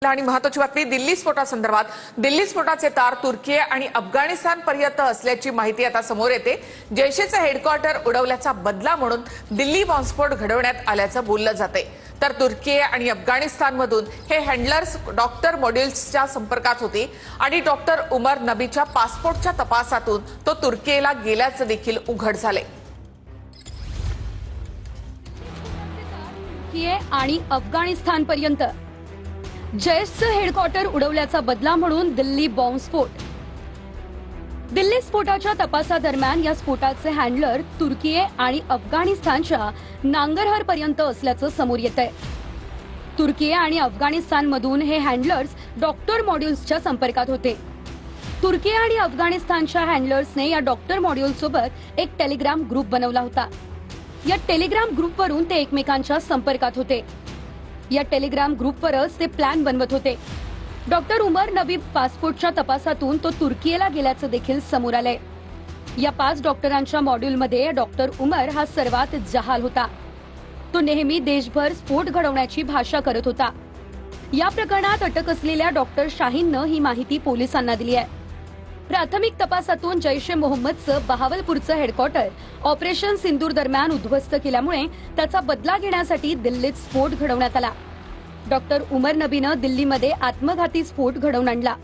आणि महत्त्वाची बातमी दिल्ली स्फोटासंदर्भात। दिल्ली स्फोटाचे तार तुर्की आणि अफगाणिस्तान पर्यंत असल्याची माहिती आता समोर येते। जैशचे हेडक्वार्टर उडवल्याचा बदला म्हणून दिल्ली बॉम्बस्फोट घडवण्यात आल्याचं बोललं जाते। तर तुर्की आणि अफगाणिस्तानमधून हे हँडलर्स डॉक्टर मॉड्यूल्सच्या संपर्कात होते आणि डॉक्टर उमर नबीच्या पासपोर्टच्या तपासातून तो तुर्कीला गेल्याचं देखील उघड झाले। तुर्की आणि अफगाणिस्तान पर्यंत जैशचं हेडक्वार्टर उडवल्याचा बदला म्हणून दिल्ली बॉम्बस्फोट। दिल्ली स्फोटाच्या तपासादरम्यान या स्फोटाचे हँडलर तुर्की आणि अफगाणिस्तानच्या नांगरहर पर्यंत असल्याचं समोर येतंय। तुर्की आणि अफगाणिस्तानमधून हे हँडलर्स डॉक्टर मॉड्यूल्सच्या संपर्कात होते। तुर्की आणि अफगाणिस्तानच्या हँडलर्सने या डॉक्टर मॉड्यूल्ससोबत एक टेलिग्राम ग्रुप बनवला होता। या टेलिग्राम ग्रुपवरून ते एकमेकांच्या संपर्कात होते। या टेलिग्राम ग्रुपवरच ते प्लॅन बनवत होते। डॉक्टर उमर नबी पासपोर्टच्या तपासातून तो तुर्कीला गेल्याचं देखील समोर आलंय। या 5 डॉक्टरांच्या मॉड्यूलमध्ये डॉक्टर उमर हा सर्वात जहाल होता। तो नेहमी देशभर स्फोट घडवण्याची भाषा करत होता। या प्रकरणात अटक असलेल्या डॉक्टर शाहीननं ही माहिती पोलिसांना दिली आहे। प्राथमिक तपासातून जैश ए मोहम्मदचं बहावलपूरचं हेडक्वार्टर ऑपरेशन सिंदूर दरम्यान उद्ध्वस्त केल्यामुळे त्याचा बदला घेण्यासाठी दिल्लीत स्फोट घडवण्यात आला। डॉक्टर उमर नबीनं दिल्लीमध्ये आत्मघाती स्फोट घडवून आणला।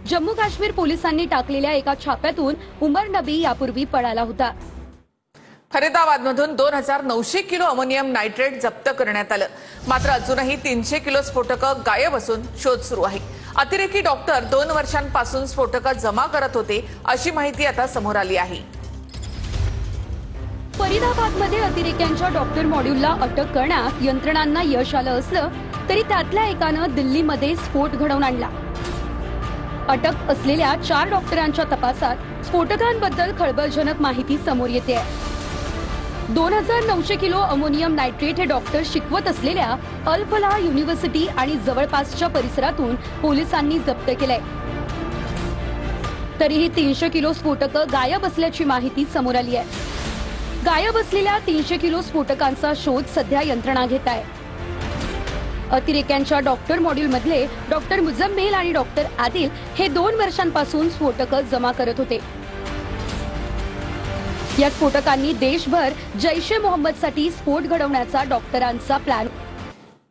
जम्मू काश्मीर पोलिसांनी टाकलेल्या एका छाप्यातून उमर नबी यापूर्वी पळाला होता। फरीदाबादमधून 2900 किलो अमोनियम नायट्रेट जप्त करण्यात आलं। मात्र अजूनही 300 किलो स्फोटकं गायब असून शोध सुरू आहे। अतिरेकी डॉक्टर 2 वर्षांपासून स्फोटकं जमा करत होते अशी माहिती आता समोर आली आहे। फरीदाबादमध्ये अतिरेक्यांच्या डॉक्टर मॉड्यूलला अटक करण्यात यंत्रणांना यश आलं असलं तरी त्यातल्या एकानं दिल्लीमध्ये स्फोट घडवून आणला। अटक असलेल्या 4 डॉक्टरांच्या तपासात स्फोटकांबद्दल खळबळजनक माहिती समोर येते। 2900 किलो अमोनियम नायट्रेट हे डॉक्टर शिकवत असलेल्या अल फलाह युनिव्हर्सिटी आणि जवळपासच्या परिसरातून पोलिसांनी जप्त केलंय। तरीही 300 किलो स्फोटकं गायब असल्याची माहिती समोर आली आहे। गायब असलेल्या 300 किलो स्फोटकांचा शोध सध्या यंत्रणा घेत आहे। अतिरेक्यांच्या डॉक्टर मॉड्यूलमधले डॉक्टर मुजम्मिल आणि डॉक्टर आदिल हे 2 वर्षांपासून स्फोटकं जमा करत होते। या स्फोटकांनी देशभर जैश ए मोहम्मदसाठी स्फोट घडवण्याचा डॉक्टरांचा प्लॅन।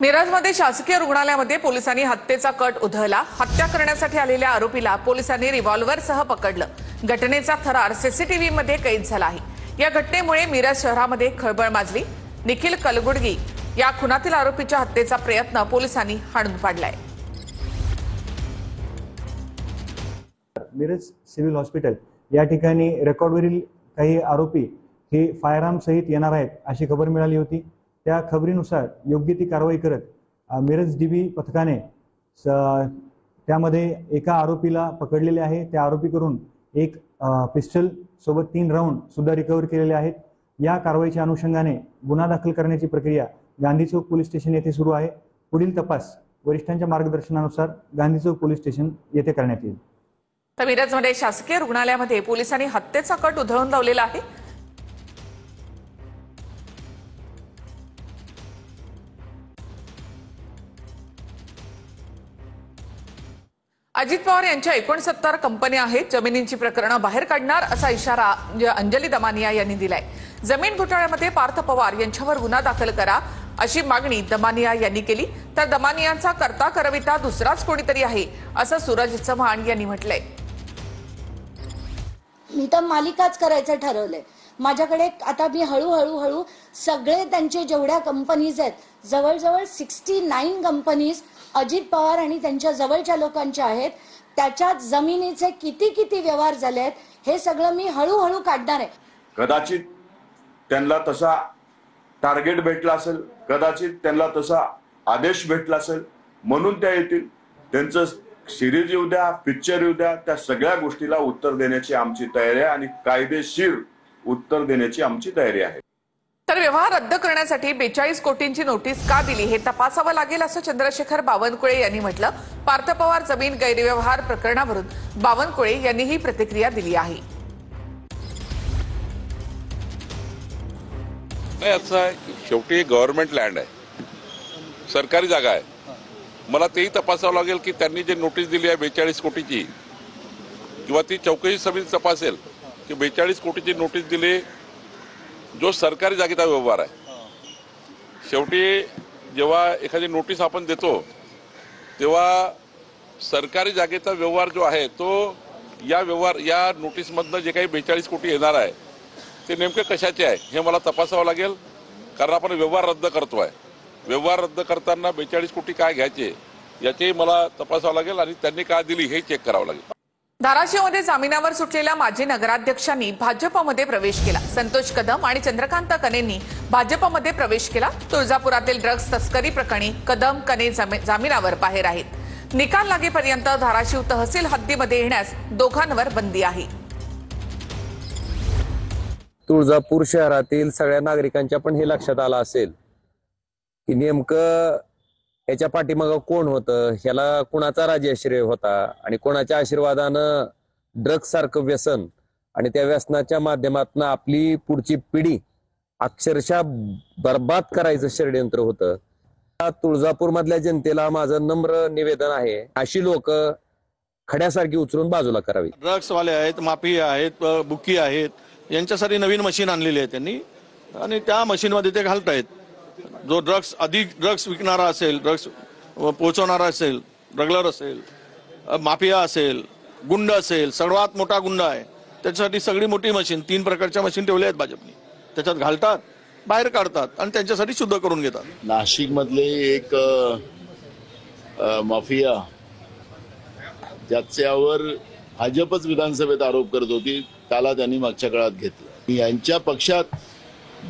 मिरजमध्ये शासकीय रुग्णालयामध्ये पोलिसांनी हत्येचा कट उधळला। हत्या करण्यासाठी आलेल्या आरोपीला पोलिसांनी रिव्हॉल्व्हरसह पकडलं। घटनेचा थरार सीसीटीव्हीमध्ये कैद झाला आहे। या घटनेमुळे मिरज शहरामध्ये खळबळ माजली। निखिल कलगुडगी या खुनातील आरोपीच्या हत्येचा प्रयत्न पोलिसांनी हाणून पाडलाय। मिरज सिव्हिल हॉस्पिटल या ठिकाणी रेकॉर्डवरील काही आरोपी हे फायरआर्म सहित येणार आहेत अशी खबर मिळाली होती। त्या खबरीनुसार योग्य ती कारवाई करत मिरज डीबी पथकाने त्यामध्ये एका आरोपीला पकडलेले आहे। त्या आरोपीकडून एक पिस्टल सोबत 3 राऊंड सुद्धा रिकव्हर केलेले आहेत। या कारवाईच्या अनुषंगाने गुन्हा दाखल करण्याची प्रक्रिया गांधी चौक पोलीस स्टेशन येथे सुरू आहे। पुढील तपास वरिष्ठांच्या मार्गदर्शनानुसार गांधी चौक पोलीस स्टेशन येथे करण्यात येईल। तर मिरजमध्ये शासकीय रुग्णालयामध्ये पोलिसांनी हत्येचा कट उधळून लावलेला आहे। अजित पवार यांच्या 69 कंपन्या आहेत। जमिनींची प्रकरणं बाहेर काढणार असा इशारा अंजली दमानिया यांनी दिलाय। जमीन घोटाळ्यामध्ये पार्थ पवार यांच्यावर गुन्हा दाखल करा अशी मागणी दमानिया यांनी केली। तर दमानियांचा करता करविता दुसराच कोणीतरी आहे असं सूरज चव्हाण यांनी म्हटलंय। मी तर मालिकाच करायचं ठरवलंय। माझ्याकडे आता मी हळूहळू सगळे त्यांचे जेवढ्या कंपनीज आहेत जवळजवळ 69 कंपनीज अजित पवार आणि त्यांच्या जवळच्या लोकांच्या आहेत। त्याच्यात जमिनीचे किती व्यवहार झाले आहेत हे सगळं मी हळूहळू काढणार आहे। कदाचित त्यांना तसा टार्गेट भेटला असेल, कदाचित त्यांना तसा आदेश भेटला असेल म्हणून त्या येतील। त्यांचं सिरीज येऊ द्या, पिक्चर येऊ द्या, त्या सगळ्या गोष्टीला उत्तर देण्याची आमची तयारी आहे आणि कायदेशीर उत्तर देण्याची आमची तयारी आहे। तर व्यवहार रद्द करण्यासाठी 42 कोटींची नोटीस का दिली हे तपासावं लागेल असं चंद्रशेखर बावनकुळे यांनी म्हटलं। पार्थ पवार जमीन गैरव्यवहार प्रकरणावरून बावनकुळे यांनी ही प्रतिक्रिया दिली आहे। नाही, असं आहे की शेवटी गव्हर्नमेंट लँड आहे, सरकारी जागा आहे। मला तेही तपासावं लागेल की त्यांनी जे नोटीस दिली आहे 42 कोटीची, किंवा ती चौकशी समिती तपासेल की 42 कोटीची नोटीस दिली जो सरकारी जागेचा व्यवहार आहे. शेवटी जेव्हा एखादी नोटीस आपण देतो तेव्हा सरकारी जागेचा व्यवहार जो आहे तो या नोटीसमधनं जे काही 42 कोटी येणार आहे ते नेमके कशाचे आहे हे मला तपासावं लागेल. कारण आपण व्यवहार रद्द करतोय. व्यवहार रद्द करताना 42 कोटी काय घ्यायचे याचेही मला तपासावं लागेल आणि त्यांनी काय दिली हे चेक करावं लागेल. धाराशिवमध्ये जामिनावर सुटलेल्या माजी नगराध्यक्षांनी भाजपमध्ये प्रवेश केला. संतोष कदम आणि चंद्रकांत कनेंनी भाजपमध्ये प्रवेश केला. तुळजापुरातील ड्रग्ज तस्करी प्रकरणी कदम कने जामिनावर बाहेर आहेत. निकाल लागेपर्यंत धाराशिव तहसील हद्दीमध्ये येण्यास दोघांवर बंदी आहे. तुळजापूर शहरातील सगळ्या नागरिकांच्या पण हे लक्षात आलं असेल की नेमकं याच्या पाठीमागं कोण होतं, ह्याला कुणाचा राजश्रय होता आणि कोणाच्या आशीर्वादानं ड्रग्ज सारखं व्यसन आणि त्या व्यसनाच्या माध्यमातून आपली पुढची पिढी अक्षरशः बर्बाद करायचं षडयंत्र होतं. तुळजापूर मधल्या जनतेला माझं नम्र निवेदन आहे, अशी लोक खड्यासारखी उचलून बाजूला करावी. ड्रग्सवाले आहेत, माफिया आहेत, बुकी आहेत, यांच्यासाठी नवीन मशीन आणलेली आहे त्यांनी आणि त्या मशीनमध्ये ते घालतायत. जो ड्रग्स विकणारा असेल, ड्रग्स पोहोचवणारा असेल, ड्रगलर असेल, माफिया असेल, गुंड असेल, सर्वात मोठा गुंड आहे, त्याच्यासाठी सगळी मोठी मशीन 3 प्रकारच्या मशीन ठेवल्या आहेत भाजपने. त्याच्यात घालतात, बाहेर काढतात आणि त्यांच्यासाठी शुद्ध करून घेतात. नाशिक मधले एक माफिया ज्याच्यावर भाजपच विधानसभेत आरोप करत होती त्याला त्यांनी मागच्या काळात घेतलं. यांच्या पक्षात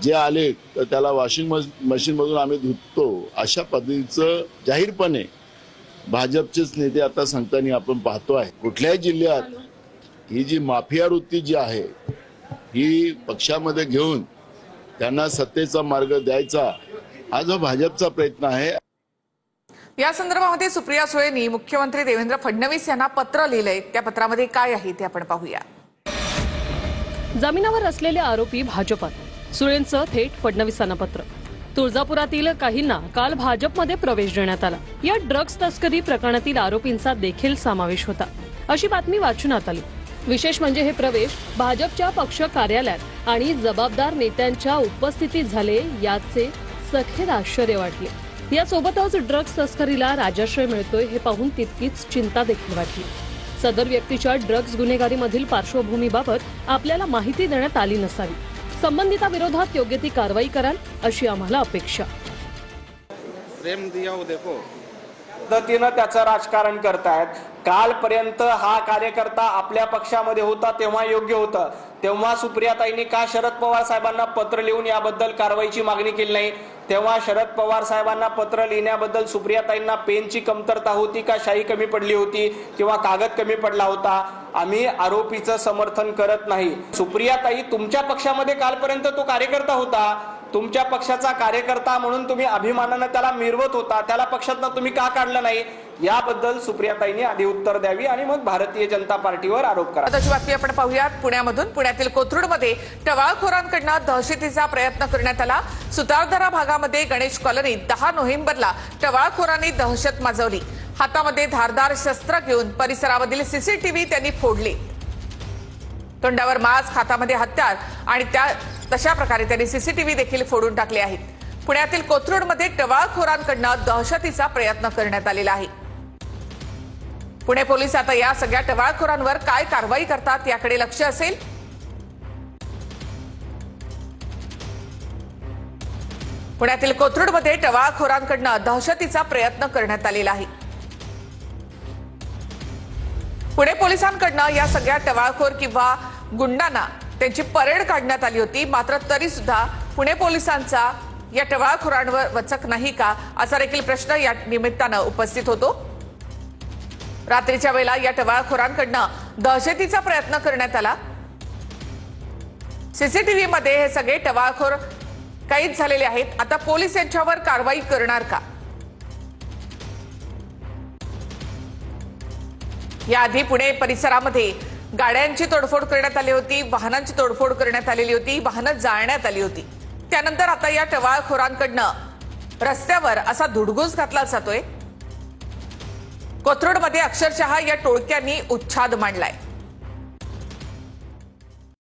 जे आले तर त्याला वॉशिंग मशीन मधून आम्ही धुतो अशा पद्धतीचं जाहीरपणे भाजपचेच नेते आता सांगताना आपण पाहतो आहे. कुठल्याही जिल्ह्यात ही जी माफिया वृत्ती जी आहे ही पक्षामध्ये घेऊन त्यांना सत्तेचा मार्ग द्यायचा हा जो भाजपचा प्रयत्न आहे. या संदर्भामध्ये सुप्रिया सुळेंनी मुख्यमंत्री देवेंद्र फडणवीस यांना पत्र लिहिलंय. त्या पत्रामध्ये काय आहे ते आपण पाहूया. जामिनावर असलेले आरोपी भाजपात, सुळेंचं थेट फडणवीसांना पत्र. तुळजापुरातील काहींना काल भाजपमध्ये प्रवेश देण्यात आला. या ड्रग्ज तस्करी प्रकरणातील आरोपींचा देखील समावेश होता अशी बातमी वाचण्यात आली. विशेष म्हणजे हे प्रवेश भाजपच्या पक्ष कार्यालयात आणि जबाबदार नेत्यांच्या उपस्थितीत झाले याचे सखेद आश्चर्य वाटले. यासोबतच ड्रग्ज तस्करीला राजाश्रय मिळतोय हे पाहून तितकीच चिंता देखील वाटली. सदर व्यक्तीच्या ड्रग्ज गुन्हेगारीमधील पार्श्वभूमीबाबत आपल्याला माहिती देण्यात आली नसावी. संबंधिताविरोधात योग्य ती कारवाई कराल अशी आम्हाला अपेक्षा. पद्धतीनं त्याचं राजकारण करतायत. कालपर्यंत हा कार्यकर्ता आपल्या पक्षामध्ये होता तेव्हा योग्य होतं. तेव्हा सुप्रियाताईंनी का शरद पवार साहेबांना पत्र लिहून याबद्दल कारवाईची मागणी केली नाही? तेव्हा शरद पवार साहेबांना पत्र लिहिण्याबद्दल सुप्रियाताईंना पेनची कमतरता होती का, शाई कमी पडली होती किंवा कागद कमी पडला होता? आम्ही आरोपीचं समर्थन करत नाही. सुप्रियाताई तुमच्या पक्षामध्ये कालपर्यंत तो कार्यकर्ता होता. तुमच्या पक्षाचा कार्यकर्ता म्हणून तुम्ही अभिमानानं त्याला मिरवत होता. त्याला पक्षातनं तुम्ही का काढलं नाही याबद्दल सुप्रियाताईंनी आधी उत्तर द्यावी आणि मग भारतीय जनता पार्टीवर आरोप करा. आताची बातमी आपण पाहूयात. पुण्यातील कोथरूडमध्ये टवाळखोरांकडून दहशतीचा प्रयत्न करण्यात आला. सुतारदरा भागामध्ये गणेश कॉलनीत 10 नोव्हेंबरला टवाळखोरांनी दहशत माजवली. हातामध्ये धारदार शस्त्र घेऊन परिसरामधील सीसीटीव्ही त्यांनी फोडले. तोंडावर मास्क, हातामध्ये हत्यार आणि तशा प्रकारे त्यांनी सीसीटीव्ही देखील फोडून टाकले आहेत. पुण्यातील कोथरूडमध्ये टवाळखोरांकडून दहशतीचा प्रयत्न करण्यात आलेला आहे. पुणे पोलीस आता या सगळ्या टवाळखोरांवर काय कारवाई करतात याकडे लक्ष असेल. पुण्यातील कोथरूडमध्ये टवाळखोरांकडून दहशतीचा प्रयत्न करण्यात आलेला आहे. पुणे पोलिसांकडून या सगळ्या टवाळखोर किंवा गुंडांना त्यांची परेड काढण्यात आली होती. मात्र तरी सुद्धा पुणे पोलिसांचा या टवाळखोरांवर वचक नाही का असा देखील प्रश्न या निमित्तानं उपस्थित होतो. रात्रीच्या वेळेला या टवाळखोरांकडून दहशतीचा प्रयत्न करण्यात आला. सीसीटीव्ही मध्ये हे सगळे टवाळखोर कैद झालेले आहेत. आता पोलीस यांच्यावर कारवाई करणार का? याआधी पुणे परिसरामध्ये गाड्यांची तोडफोड करण्यात आली होती, वाहनांची तोडफोड करण्यात आलेली होती, वाहनं जाळण्यात आली होती. त्यानंतर आता या टवाळखोरांकडनं रस्त्यावर असा धुडगूस घातला जातोय. कोथरूडमध्ये अक्षरशः या टोळक्यांनी उच्छाद मांडलाय.